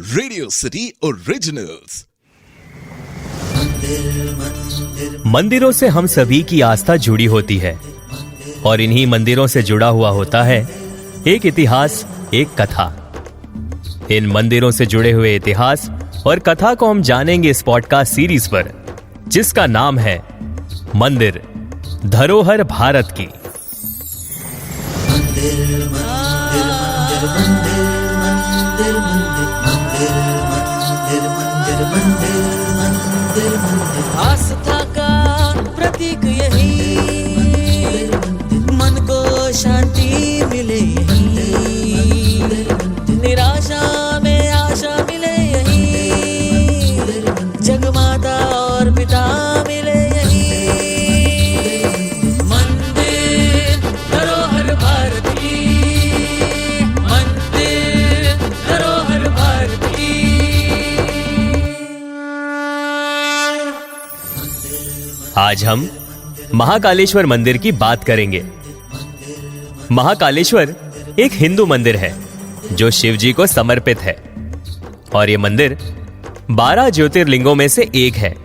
Radio city originals. मंदिरों से हम सभी की आस्था जुड़ी होती है और इन्हीं मंदिरों से जुड़ा हुआ होता है एक इतिहास, एक कथा। इन मंदिरों से जुड़े हुए इतिहास और कथा को हम जानेंगे इस पॉडकास्ट सीरीज पर, जिसका नाम है मंदिर धरोहर भारत की। आस्था का प्रतीक यही, मन को शांति मिले यही, निराशा में आशा मिले यही, जगमाता और पिता मिले यही। मंदिर धरोहर भारत की, मंदिर धरोहर भारत की। आज हम महाकालेश्वर मंदिर की बात करेंगे। महाकालेश्वर एक हिंदू मंदिर है जो शिव जी को समर्पित है और ये मंदिर 12 ज्योतिर्लिंगों में से एक है,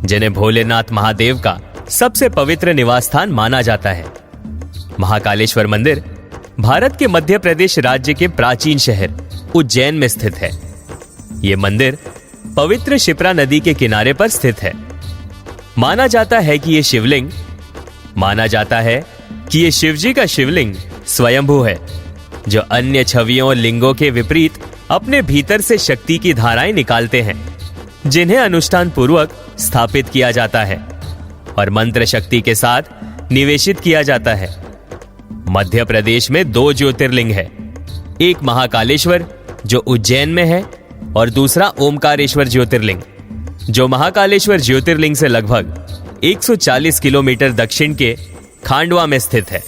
जिन्हें भोलेनाथ महादेव का सबसे पवित्र निवास स्थान माना जाता है। महाकालेश्वर मंदिर भारत के मध्य प्रदेश राज्य के प्राचीन शहर उज्जैन में स्थित है। ये मंदिर पवित्र शिप्रा नदी के किनारे पर स्थित है। माना जाता है कि ये शिव जी का शिवलिंग स्वयंभू है, जो अन्य छवियों और लिंगों के विपरीत अपने भीतर से शक्ति की धाराएं निकालते हैं, जिन्हें अनुष्ठान पूर्वक स्थापित किया जाता है और मंत्र शक्ति के साथ निवेशित किया जाता है। मध्य प्रदेश में 2 ज्योतिर्लिंग है, एक महाकालेश्वर जो उज्जैन में है और दूसरा ओमकारेश्वर ज्योतिर्लिंग जो महाकालेश्वर ज्योतिर्लिंग से लगभग 140 किलोमीटर दक्षिण के खांडवा में स्थित है।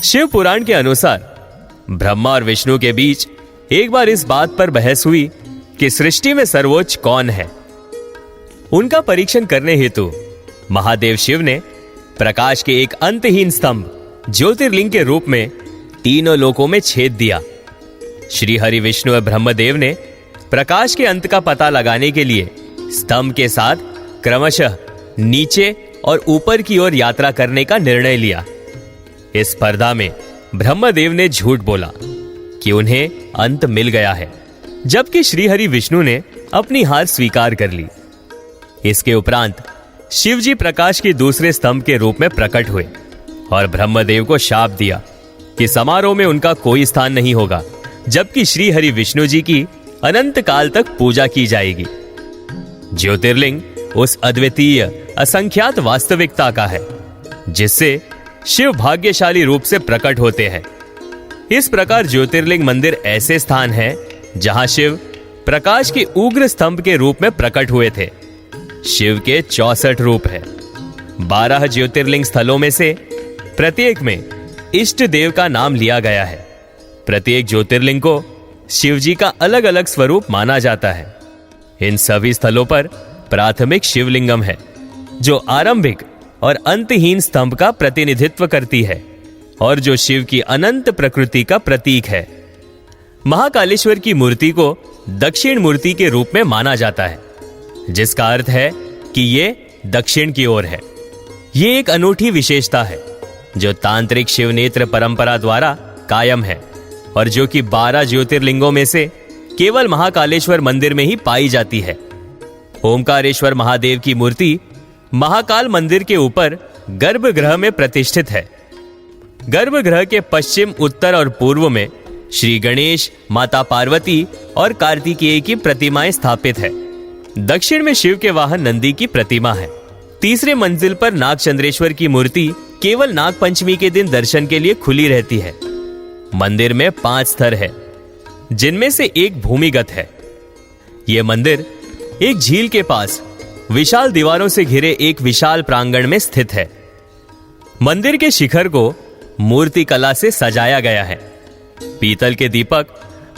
शिव पुराण के अनुसार ब्रह्मा और विष्णु के बीच एक बार इस बात पर बहस हुई कि सृष्टि में सर्वोच्च कौन है। उनका परीक्षण करने हेतु महादेव शिव ने प्रकाश के एक अंतहीन स्तंभ ज्योतिर्लिंग के रूप में तीनों लोकों में छेद दिया। श्री हरि विष्णु और ब्रह्मदेव ने प्रकाश के अंत का पता लगाने के लिए स्तंभ के साथ क्रमशः नीचे और ऊपर की ओर यात्रा करने का निर्णय लिया। इस स्पर्धा में ब्रह्मदेव ने झूठ बोला कि उन्हें अंत मिल गया है, जबकि श्री हरि विष्णु ने अपनी हार स्वीकार कर ली। इसके उपरांत शिव जी प्रकाश के दूसरे स्तंभ के रूप में प्रकट हुए और ब्रह्मदेव को शाप दिया कि समारोह में उनका कोई स्थान नहीं होगा, जबकि श्री हरि विष्णु जी की अनंत काल तक पूजा की जाएगी। ज्योतिर्लिंग उस अद्वितीय असंख्यात वास्तविकता का है जिससे शिव भाग्यशाली रूप से प्रकट होते हैं। इस प्रकार ज्योतिर्लिंग मंदिर ऐसे स्थान है जहां शिव प्रकाश के उग्र स्तंभ के रूप में प्रकट हुए थे। शिव के 64 रूप है। 12 ज्योतिर्लिंग स्थलों में से प्रत्येक में इष्ट देव का नाम लिया गया है। प्रत्येक ज्योतिर्लिंग को शिव जी का अलग अलग स्वरूप माना जाता है। इन सभी स्थलों पर प्राथमिक शिवलिंगम है, जो आरंभिक और अंतहीन स्तंभ का प्रतिनिधित्व करती है और जो शिव की अनंत प्रकृति का प्रतीक है। महाकालेश्वर की मूर्ति को दक्षिण मूर्ति के रूप में माना जाता है, जिसका अर्थ है कि ये दक्षिण की ओर है। ये एक अनूठी विशेषता है जो तांत्रिक शिव नेत्र परंपरा द्वारा कायम है और जो कि 12 ज्योतिर्लिंगों में से केवल महाकालेश्वर मंदिर में ही पाई जाती है। ओमकारेश्वर महादेव की मूर्ति महाकाल मंदिर के ऊपर गर्भगृह में प्रतिष्ठित है। गर्भगृह के पश्चिम, उत्तर और पूर्व में श्री गणेश, माता पार्वती और कार्तिकेय की प्रतिमाएं स्थापित है। दक्षिण में शिव के वाहन नंदी की प्रतिमा है। तीसरे मंजिल पर नागचंद्रेश्वर की मूर्ति केवल नाग पंचमी के दिन दर्शन के लिए खुली रहती है। मंदिर में 5 स्तर है, जिनमें से एक भूमिगत है। यह मंदिर एक झील के पास विशाल दीवारों से घिरे एक विशाल प्रांगण में स्थित है। मंदिर के शिखर को मूर्ति कला से सजाया गया है। पीतल के दीपक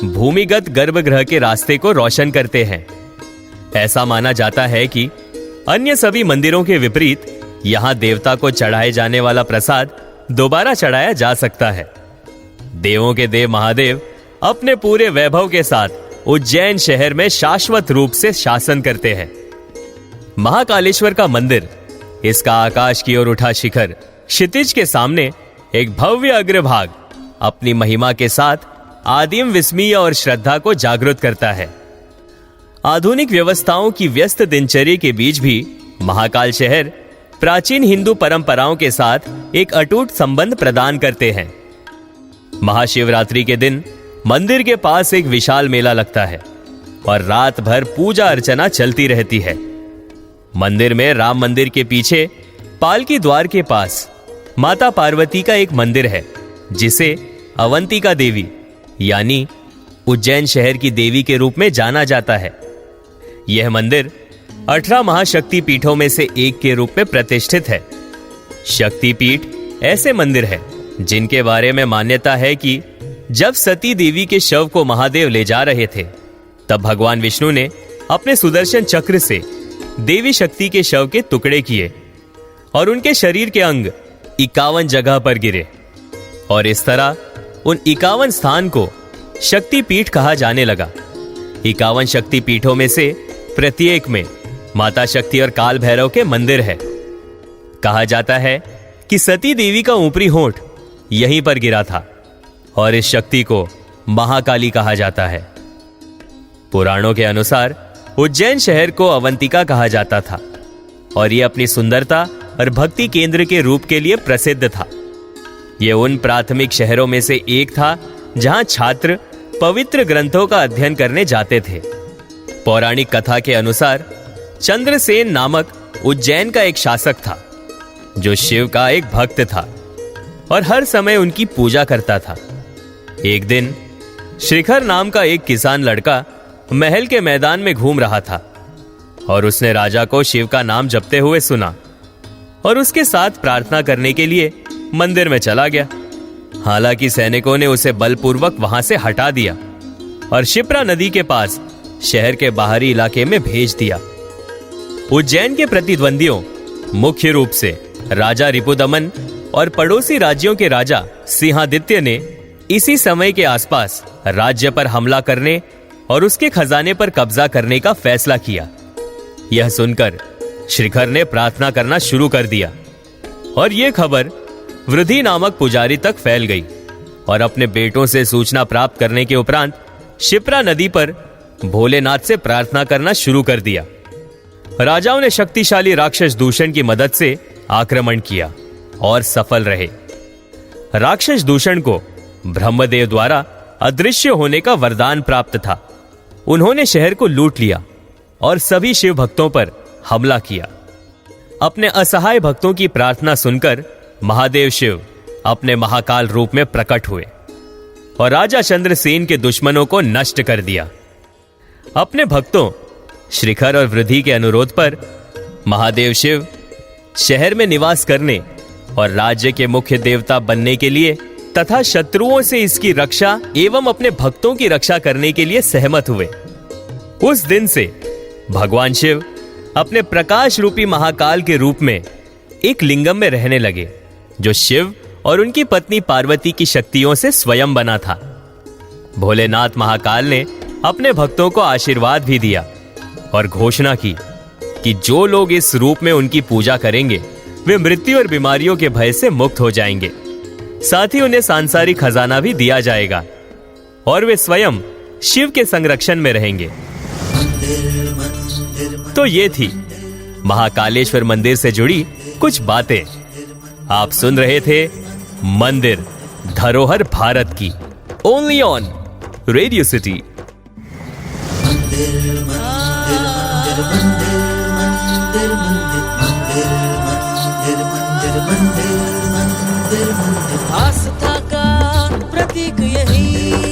भूमिगत गर्भगृह के रास्ते को रोशन करते हैं। ऐसा माना जाता है कि अन्य सभी मंदिरों के विपरीत यहां देवता को चढ़ाए जाने वाला प्रसाद दोबारा चढ़ाया जा सकता है। देवों के देव महादेव अपने पूरे वैभव के साथ उज्जैन शहर में शाश्वत रूप से शासन करते हैं। महाकालेश्वर का मंदिर, इसका आकाश की ओर उठा शिखर, क्षितिज के सामने एक भव्य अग्रभाग अपनी महिमा के साथ आदिम विस्मय और श्रद्धा को जागृत करता है। आधुनिक व्यवस्थाओं की व्यस्त दिनचर्या के बीच भी महाकाल शहर प्राचीन हिंदू परंपराओं के साथ एक अटूट संबंध प्रदान करते हैं। महाशिवरात्रि के दिन मंदिर के पास एक विशाल मेला लगता है और रात भर पूजा अर्चना चलती रहती है। मंदिर में राम मंदिर के पीछे पालकी द्वार के पास माता पार्वती का एक मंदिर है, जिसे अवंतिका देवी यानी उज्जैन शहर की देवी के रूप में जाना जाता है। यह मंदिर 18 महाशक्ति पीठों में से एक के रूप में प्रतिष्ठित है। शक्ति पीठ ऐसे मंदिर है जिनके बारे में मान्यता है कि जब सती देवी के शव को महादेव ले जा रहे थे, तब भगवान विष्णु ने अपने सुदर्शन चक्र से देवी शक्ति के शव के टुकड़े किए और उनके शरीर के अंग 51 जगह पर गिरे, और इस तरह उन 51 स्थान को शक्ति पीठ कहा जाने लगा। 51 शक्ति पीठों में से प्रत्येक में माता शक्ति और काल भैरव के मंदिर है। कहा जाता है कि सती देवी का ऊपरी होंठ यहीं पर गिरा था और इस शक्ति को महाकाली कहा जाता है। पुराणों के अनुसार उज्जैन शहर को अवंतिका कहा जाता था और यह अपनी सुंदरता और भक्ति केंद्र के रूप के लिए प्रसिद्ध था। यह उन प्राथमिक शहरों में से एक था जहां छात्र पवित्र ग्रंथों का अध्ययन करने जाते थे। पौराणिक कथा के अनुसार चंद्रसेन नामक उज्जैन का एक शासक था जो शिव का एक भक्त था और हर समय उनकी पूजा करता था। एक दिन शिखर नाम का एक किसान लड़का महल के मैदान में घूम रहा था और उसने राजा को शिव का नाम जपते हुए सुना और उसके साथ प्रार्थना करने के लिए मंदिर में चला गया। हालांकि सैनिकों ने उसे बलपूर्वक वहां से हटा दिया और शिप्रा नदी के पास शहर के बाहरी इलाके में भेज दिया। उज्जैन के प्रतिद्वंदियों, मुख्य रूप से राजा रिपुदमन और पड़ोसी राज्यों के राजा सिंहादित्य ने इसी समय के आसपास राज्य पर हमला करने और उसके खजाने पर कब्जा करने का फैसला किया। यह सुनकर शिखर ने प्रार्थना करना शुरू कर दिया और यह खबर वृद्धि नामक पुजारी तक फैल गई और अपने बेटों से सूचना प्राप्त करने के उपरांत शिप्रा नदी पर भोलेनाथ से प्रार्थना करना शुरू कर दिया। राजाओं ने शक्तिशाली राक्षस दूषण की मदद से आक्रमण किया और सफल रहे। राक्षस दूषण को ब्रह्मदेव द्वारा अदृश्य होने का वरदान प्राप्त था। उन्होंने शहर को लूट लिया और सभी शिव भक्तों पर हमला किया। अपने असहाय भक्तों की प्रार्थना सुनकर महादेव शिव अपने महाकाल रूप में प्रकट हुए और राजा चंद्रसेन के दुश्मनों को नष्ट कर दिया। अपने भक्तों शिखर और वृद्धि के अनुरोध पर महादेव शिव शहर में निवास करने और राज्य के मुख्य देवता बनने के लिए तथा शत्रुओं से इसकी रक्षा एवं अपने भक्तों की रक्षा करने के लिए सहमत हुए। उस दिन से भगवान शिव अपने प्रकाश रूपी महाकाल के रूप में एक लिंगम में रहने लगे, जो शिव और उनकी पत्नी पार्वती की शक्तियों से स्वयं बना था। भोलेनाथ महाकाल ने अपने भक्तों को आशीर्वाद भी दिया और घोषणा की कि जो लोग इस रूप में उनकी पूजा करेंगे वे मृत्यु और बीमारियों के भय से मुक्त हो जाएंगे। साथ ही उन्हें सांसारिक खजाना भी दिया जाएगा और वे स्वयं शिव के संरक्षण में रहेंगे। तो ये थी महाकालेश्वर मंदिर से जुड़ी कुछ बातें। आप सुन रहे थे मंदिर धरोहर भारत की, ओनली ऑन रेडियो सिटी। आस्था का प्रतीक यही